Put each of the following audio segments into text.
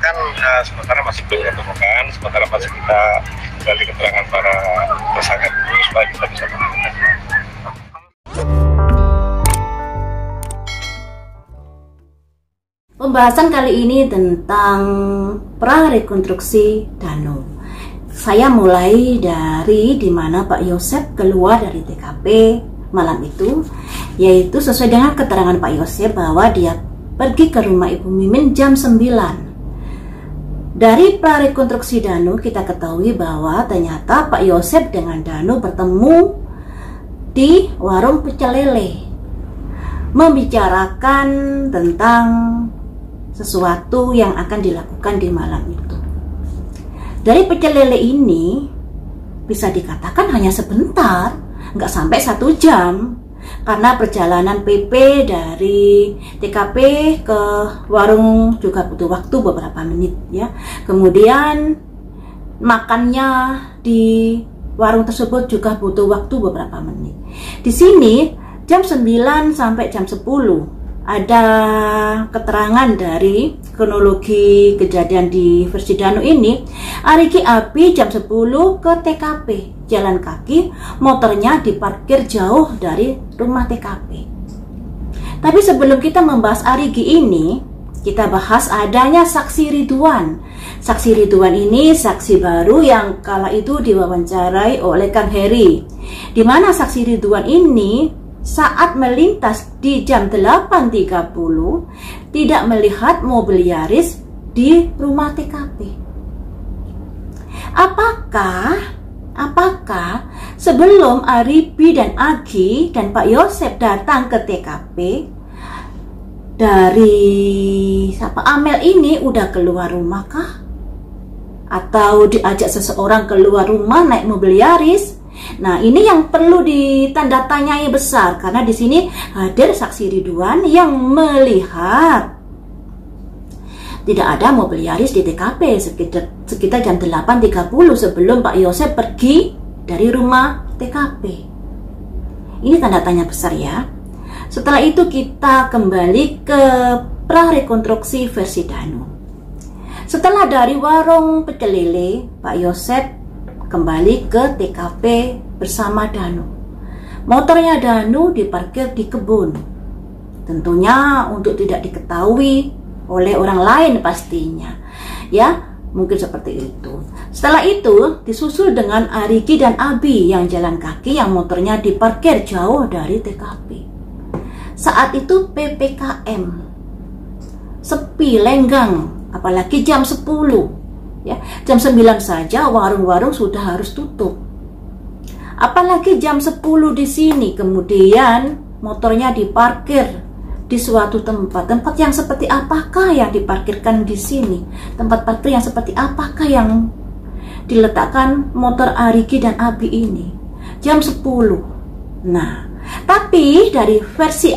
kan sementara masih belum ditemukan, sementara masih kita gali keterangan para tersangka dulu supaya kita bisa menemukan. Pembahasan kali ini tentang prarekonstruksi Danu. Saya mulai dari dimana Pak Yosep keluar dari TKP malam itu, yaitu sesuai dengan keterangan Pak Yosep bahwa dia pergi ke rumah Ibu Mimin jam 9. Dari prarekonstruksi Danu kita ketahui bahwa ternyata Pak Yosep dengan Danu bertemu di warung pecel lele, membicarakan tentang sesuatu yang akan dilakukan di malam itu. Dari pecel lele ini bisa dikatakan hanya sebentar, nggak sampai 1 jam, karena perjalanan PP dari TKP ke warung juga butuh waktu beberapa menit ya. Kemudian makannya di warung tersebut juga butuh waktu beberapa menit. Di sini jam 9 sampai jam 10 ada keterangan dari kronologi kejadian di versi Danu ini. Arigi Abi jam 10 ke TKP, jalan kaki, motornya diparkir jauh dari rumah TKP. Tapi sebelum kita membahas Arigi ini, kita bahas adanya saksi Ridwan. Saksi Ridwan ini saksi baru yang kala itu diwawancarai oleh Kang Heri, di mana saksi Ridwan ini saat melintas di jam 8.30 tidak melihat mobil Yaris di rumah TKP. Apakah sebelum Aribi dan Agi dan Pak Yosep datang ke TKP, dari Amel ini udah keluar rumah kah? Atau diajak seseorang keluar rumah naik mobil Yaris? Nah, ini yang perlu ditanda tanyai besar, karena di sini hadir saksi Ridwan yang melihat tidak ada mobil Yaris di TKP sekitar jam 8.30 sebelum Pak Yosep pergi dari rumah TKP. Ini tanda tanya besar ya. Setelah itu kita kembali ke prarekonstruksi versi Danu. Setelah dari warung pecel lele, Pak Yosep kembali ke TKP bersama Danu. Motornya Danu diparkir di kebun, tentunya untuk tidak diketahui oleh orang lain pastinya ya, mungkin seperti itu. Setelah itu disusul dengan Arigi dan Abi yang jalan kaki, yang motornya diparkir jauh dari TKP. Saat itu PPKM sepi, lenggang, apalagi jam 10 ya. Jam 9 saja warung-warung sudah harus tutup, apalagi jam 10 di sini. Kemudian motornya diparkir di suatu tempat yang seperti apakah yang diparkirkan di sini? Tempat parkir yang seperti apakah yang diletakkan motor Arigi dan Abi ini? Jam 10. Nah, tapi dari versi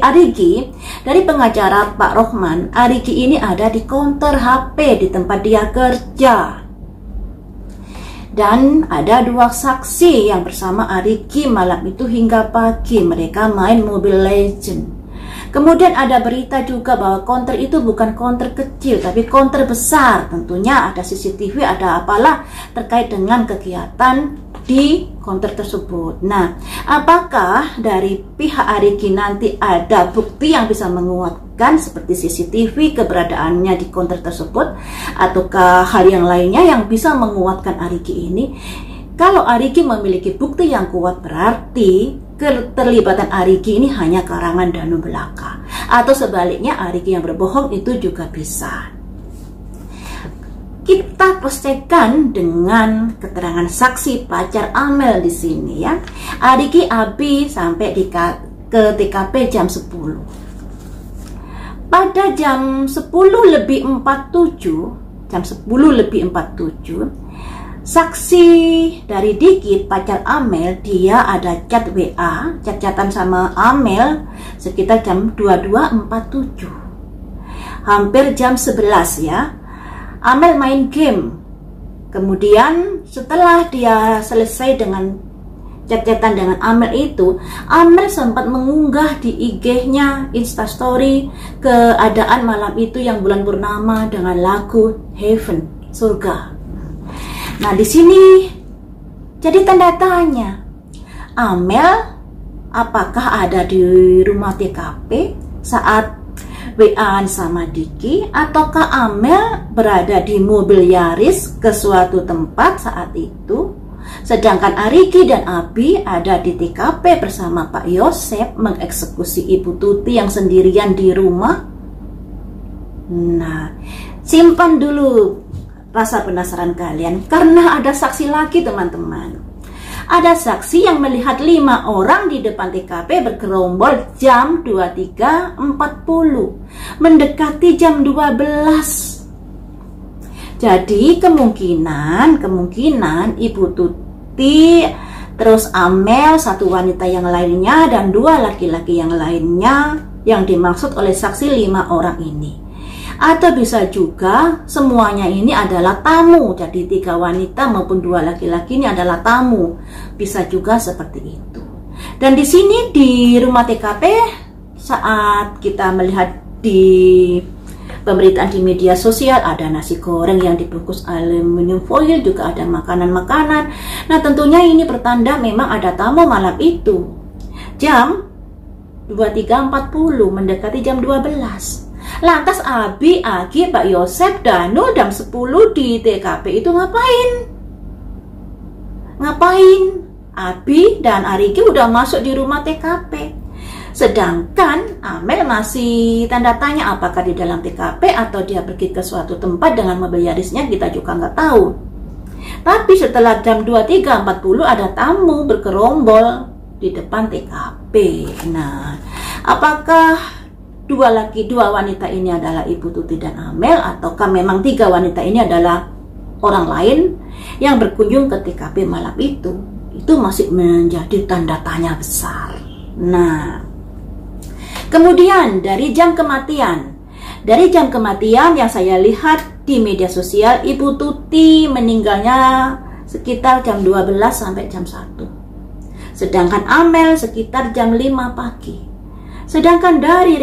Arigi, dari pengacara Pak Rohman, Arigi ini ada di counter HP di tempat dia kerja. Dan ada 2 saksi yang bersama Arigi malam itu hingga pagi. Mereka main Mobile Legend. Kemudian ada berita juga bahwa counter itu bukan counter kecil, tapi counter besar. Tentunya ada CCTV, ada apalah terkait dengan kegiatan di counter tersebut. Nah, apakah dari pihak Arigi nanti ada bukti yang bisa menguatkan seperti CCTV keberadaannya di counter tersebut, ataukah hal yang lainnya yang bisa menguatkan Arigi ini? Kalau Arigi memiliki bukti yang kuat, berarti keterlibatan Arigi ini hanya karangan Danu belaka, atau sebaliknya Arigi yang berbohong itu juga bisa. Kita cross-checkkan dengan keterangan saksi pacar Amel di sini ya. Arigi Abi sampai ke TKP jam 10. Pada jam 10:47, saksi dari Dikit, pacar Amel, dia ada chat WA, chat-chatan sama Amel sekitar jam 22.47. Hampir jam 11 ya. Amel main game. Kemudian setelah dia selesai dengan chat-chatan dengan Amel itu, Amel sempat mengunggah di IG-nya Instastory keadaan malam itu yang bulan purnama dengan lagu Heaven, surga. Nah, di sini jadi tanda tanya, Amel apakah ada di rumah TKP saat WA sama Diki, ataukah Amel berada di mobil Yaris ke suatu tempat saat itu, sedangkan Ariki dan Abi ada di TKP bersama Pak Yosep mengeksekusi Ibu Tuti yang sendirian di rumah? Nah, simpan dulu rasa penasaran kalian, karena ada saksi lagi teman-teman. Ada saksi yang melihat 5 orang di depan TKP bergerombol jam 23.40 mendekati jam 12. Jadi kemungkinan Ibu Tuti, terus Amel, satu wanita yang lainnya, dan 2 laki-laki yang lainnya yang dimaksud oleh saksi 5 orang ini. Atau bisa juga semuanya ini adalah tamu, jadi 3 wanita maupun 2 laki-laki ini adalah tamu, bisa juga seperti itu. Dan di sini di rumah TKP, saat kita melihat di pemberitaan di media sosial, ada nasi goreng yang dibungkus aluminium foil, juga ada makanan-makanan. Nah, tentunya ini pertanda memang ada tamu malam itu. Jam 23.40 mendekati jam 12. Lantas Abi, Agi, Pak Yosep, Danu, jam 10 di TKP itu ngapain? Abi dan Ariki udah masuk di rumah TKP. Sedangkan Amel masih tanda tanya apakah di dalam TKP atau dia pergi ke suatu tempat dengan mobil Yarisnya, kita juga nggak tahu. Tapi setelah jam 23.40 ada tamu bergerombol di depan TKP. Nah, apakah dua wanita ini adalah Ibu Tuti dan Amel, ataukah memang 3 wanita ini adalah orang lain yang berkunjung ke TKP malam itu? Itu masih menjadi tanda tanya besar. Nah, kemudian dari jam kematian yang saya lihat di media sosial, Ibu Tuti meninggalnya sekitar jam 12 sampai jam 1. Sedangkan Amel sekitar jam 5 pagi. Sedangkan dari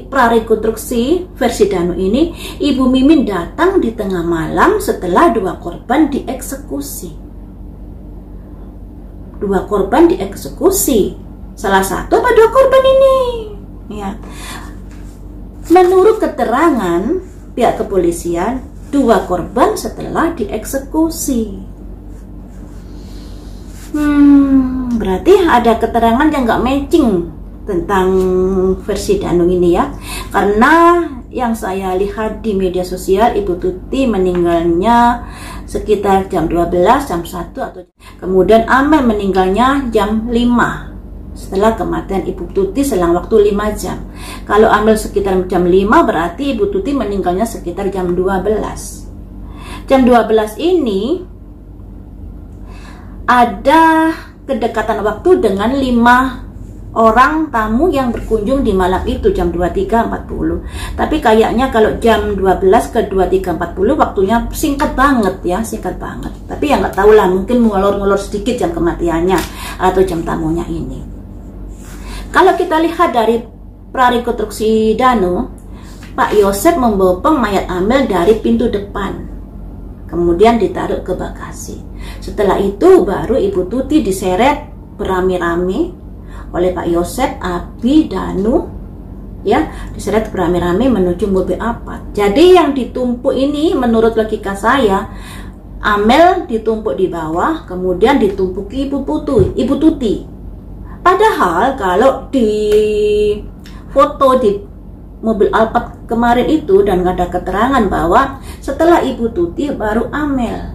prarekonstruksi versi Danu ini, Ibu Mimin datang di tengah malam setelah 2 korban dieksekusi. 2 korban dieksekusi. Salah satu apa 2 korban ini? Ya. Menurut keterangan pihak kepolisian, 2 korban setelah dieksekusi. Berarti ada keterangan yang nggak matching tentang versi Danu ini ya, karena yang saya lihat di media sosial, Ibu Tuti meninggalnya sekitar jam 12, jam 1 atau kemudian Amel meninggalnya jam 5 setelah kematian Ibu Tuti selang waktu 5 jam. Kalau Amel sekitar jam 5, berarti Ibu Tuti meninggalnya sekitar jam 12. Jam 12 ini ada kedekatan waktu dengan 5 orang tamu yang berkunjung di malam itu jam 23.40. Tapi kayaknya kalau jam 12 ke 23.40 waktunya singkat banget ya, singkat banget. Tapi ya nggak tahu lah, mungkin ngolor-ngolor sedikit jam kematiannya atau jam tamunya ini. Kalau kita lihat dari prarekonstruksi Danu, Pak Yosep membopong mayat Amel dari pintu depan, kemudian ditaruh ke bagasi. Setelah itu baru Ibu Tuti diseret berami-rami oleh Pak Yosep, Abi, Danu, ya, diseret beramai-ramai menuju mobil Apat. Jadi yang ditumpuk ini menurut logika saya, Amel ditumpuk di bawah, kemudian ditumpuki Ibu Tuti. Padahal kalau di foto di mobil Alphard kemarin itu dan nggak ada keterangan bahwa setelah Ibu Tuti baru Amel.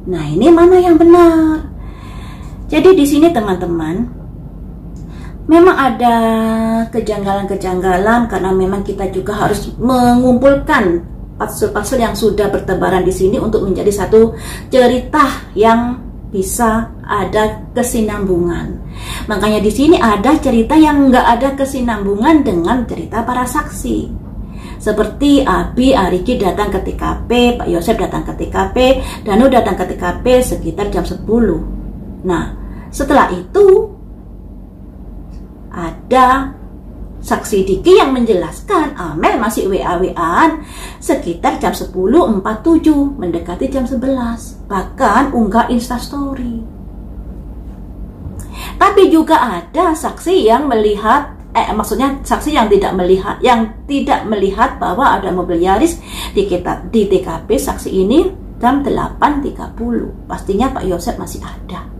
Nah, ini mana yang benar? Jadi di sini teman-teman, memang ada kejanggalan-kejanggalan karena memang kita juga harus mengumpulkan puzzle-puzzle yang sudah bertebaran di sini untuk menjadi satu cerita yang bisa ada kesinambungan. Makanya di sini ada cerita yang nggak ada kesinambungan dengan cerita para saksi. Seperti Abi, Ariki datang ke TKP, Pak Yosep datang ke TKP, Danu datang ke TKP sekitar jam 10. Nah, Setelah itu ada saksi Diki yang menjelaskan Amel masih WA-WA-an sekitar jam 10.47, mendekati jam 11, bahkan unggah instastory. Tapi juga ada saksi yang melihat, maksudnya saksi yang tidak melihat bahwa ada mobil Yaris di TKP saksi ini jam 8.30. Pastinya Pak Yosep masih ada.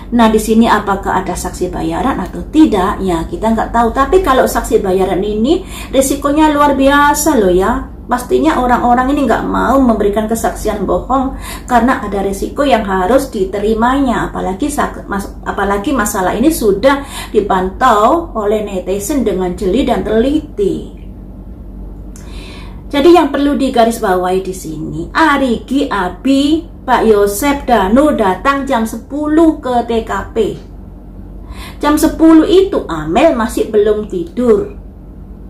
Nah, di sini apakah ada saksi bayaran atau tidak? Ya, kita nggak tahu. Tapi kalau saksi bayaran ini risikonya luar biasa loh ya. Pastinya orang-orang ini nggak mau memberikan kesaksian bohong karena ada risiko yang harus diterimanya. Apalagi masalah ini sudah dipantau oleh netizen dengan jeli dan teliti. Jadi yang perlu digarisbawahi di sini, Arigi, Abi, Pak Yosep, Danu datang jam 10 ke TKP. Jam 10 itu Amel masih belum tidur.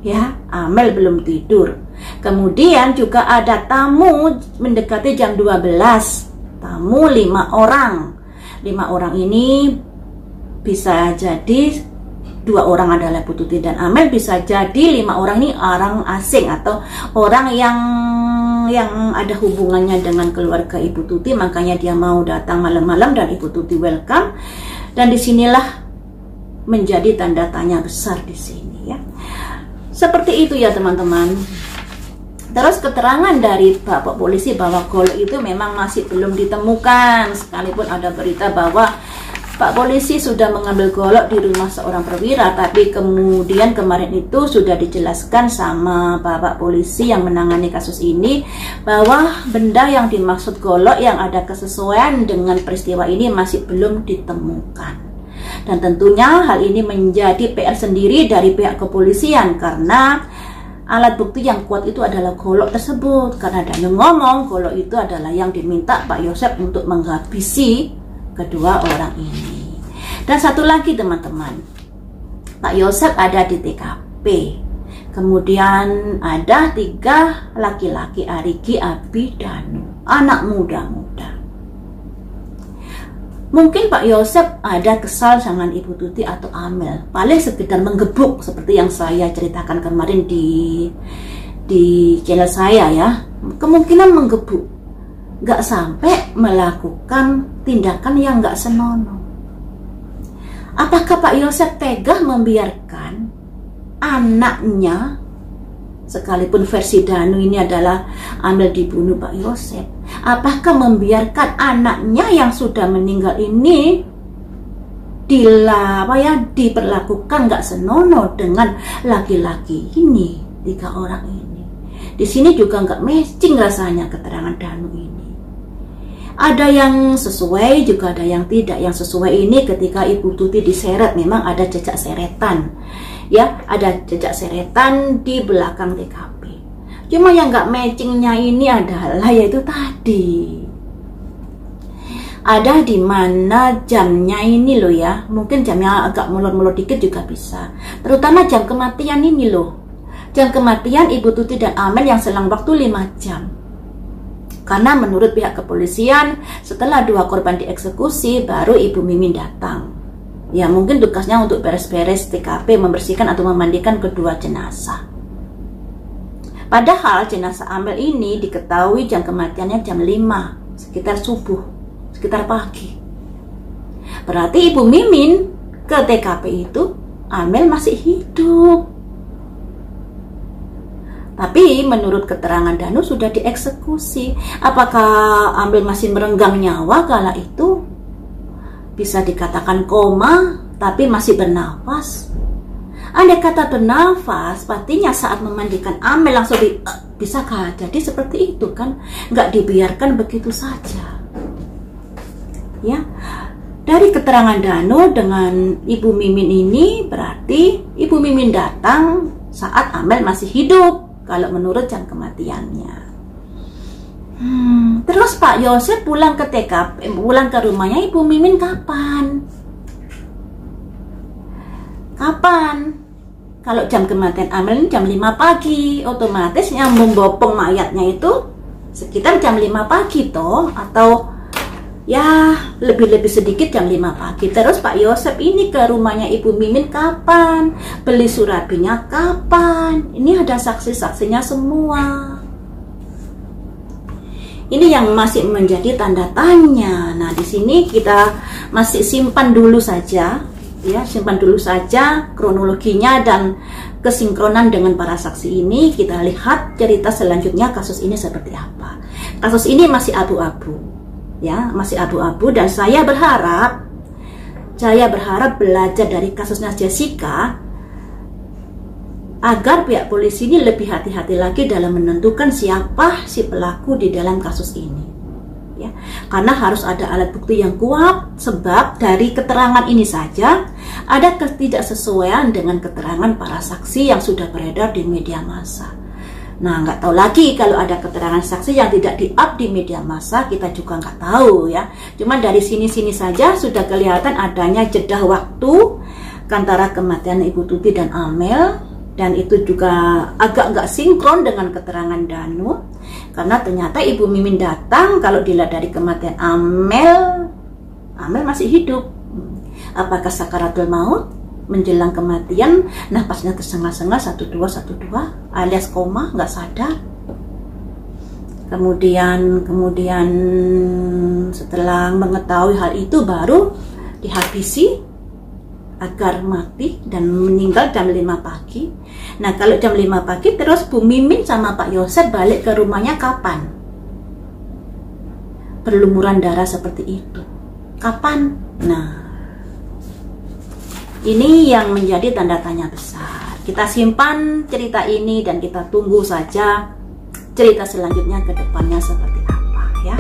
Ya, Amel belum tidur. Kemudian juga ada tamu mendekati jam 12. Tamu 5 orang. 5 orang ini bisa jadi 2 orang adalah Bu Tuti dan Amel, bisa jadi 5 orang ini orang asing atau orang yang ada hubungannya dengan keluarga Ibu Tuti, makanya dia mau datang malam-malam dan Ibu Tuti welcome. Dan disinilah menjadi tanda tanya besar di sini ya. Seperti itu ya teman-teman. Terus keterangan dari Bapak Polisi bahwa golok itu memang masih belum ditemukan, sekalipun ada berita bahwa Pak Polisi sudah mengambil golok di rumah seorang perwira, tapi kemudian kemarin itu sudah dijelaskan sama Bapak Polisi yang menangani kasus ini bahwa benda yang dimaksud golok yang ada kesesuaian dengan peristiwa ini masih belum ditemukan. Dan tentunya hal ini menjadi PR sendiri dari pihak kepolisian karena alat bukti yang kuat itu adalah golok tersebut. Karena Danu ngomong golok itu adalah yang diminta Pak Yosep untuk menghabisi kedua orang ini. Dan satu lagi teman-teman, Pak Yosep ada di TKP. Kemudian ada 3 laki-laki, Arigi, Abi, Danu, anak muda-muda. Mungkin Pak Yosep ada kesal dengan Ibu Tuti atau Amel, paling sekedar menggebuk seperti yang saya ceritakan kemarin di channel saya ya. Kemungkinan menggebuk, nggak sampai melakukan tindakan yang nggak senonoh. Apakah Pak Yosep tega membiarkan anaknya, sekalipun versi Danu ini adalah Amel dibunuh Pak Yosep, apakah membiarkan anaknya yang sudah meninggal ini diperlakukan nggak senonoh dengan laki-laki ini, 3 orang ini? Di sini juga nggak matching rasanya keterangan Danu ini. Ada yang sesuai, juga ada yang tidak. Yang sesuai ini ketika Ibu Tuti diseret, memang ada jejak seretan. Ya, ada jejak seretan di belakang TKP. Cuma yang nggak matchingnya ini adalah yaitu tadi. Ada di mana jamnya ini loh ya. Mungkin jamnya agak molor-molor dikit juga bisa. Terutama jam kematian ini loh. Jam kematian Ibu Tuti dan Amel yang selang waktu 5 jam. Karena menurut pihak kepolisian, setelah 2 korban dieksekusi, baru Ibu Mimin datang. Ya mungkin tugasnya untuk beres-beres TKP, membersihkan atau memandikan kedua jenazah. Padahal jenazah Amel ini diketahui jam kematiannya jam 5, sekitar subuh, sekitar pagi. Berarti Ibu Mimin ke TKP itu, Amel masih hidup. Tapi menurut keterangan Danu sudah dieksekusi. Apakah Amel masih merenggang nyawa kala itu? Bisa dikatakan koma, tapi masih bernafas. Andai kata bernafas, pastinya saat memandikan Amel langsung bisakah jadi seperti itu kan? Nggak dibiarkan begitu saja. Ya, dari keterangan Danu dengan Ibu Mimin ini berarti Ibu Mimin datang saat Amel masih hidup. Kalau menurut jam kematiannya. Terus Pak Yosep pulang ke TKP, pulang ke rumahnya Ibu Mimin kapan? Kapan? Kalau jam kematian Amel ini jam 5 pagi, otomatis yang membopong mayatnya itu sekitar jam 5 pagi toh, atau ya lebih-lebih sedikit jam 5 pagi. Terus Pak Yosep ini ke rumahnya Ibu Mimin kapan? Beli surabinya kapan? Ini ada saksi-saksinya semua. Ini yang masih menjadi tanda tanya. Nah, di sini kita masih simpan dulu saja, ya, simpan dulu saja kronologinya dan kesinkronan dengan para saksi ini. Kita lihat cerita selanjutnya kasus ini seperti apa. Kasus ini masih abu-abu, ya, masih abu-abu, dan saya berharap belajar dari kasusnya Jessica agar pihak polisi ini lebih hati-hati lagi dalam menentukan siapa si pelaku di dalam kasus ini, ya, karena harus ada alat bukti yang kuat. Sebab dari keterangan ini saja ada ketidaksesuaian dengan keterangan para saksi yang sudah beredar di media massa. Nah, nggak tahu lagi kalau ada keterangan saksi yang tidak di-up di media massa, kita juga nggak tahu, ya. Cuma dari sini-sini saja sudah kelihatan adanya jeda waktu antara kematian Ibu Tuti dan Amel. Dan itu juga agak nggak sinkron dengan keterangan Danu, karena ternyata Ibu Mimin datang, kalau dilihat dari kematian Amel masih hidup. Apakah sakaratul maut menjelang kematian, napasnya tersengal-sengal 1212 alias koma, nggak sadar. Kemudian setelah mengetahui hal itu baru dihabisi agar mati dan meninggal jam 5 pagi. Nah, kalau jam 5 pagi terus Bu Mimin sama Pak Yosep balik ke rumahnya kapan? Berlumuran darah seperti itu kapan? Nah, ini yang menjadi tanda tanya besar. Kita simpan cerita ini dan kita tunggu saja cerita selanjutnya ke depannya seperti apa, ya.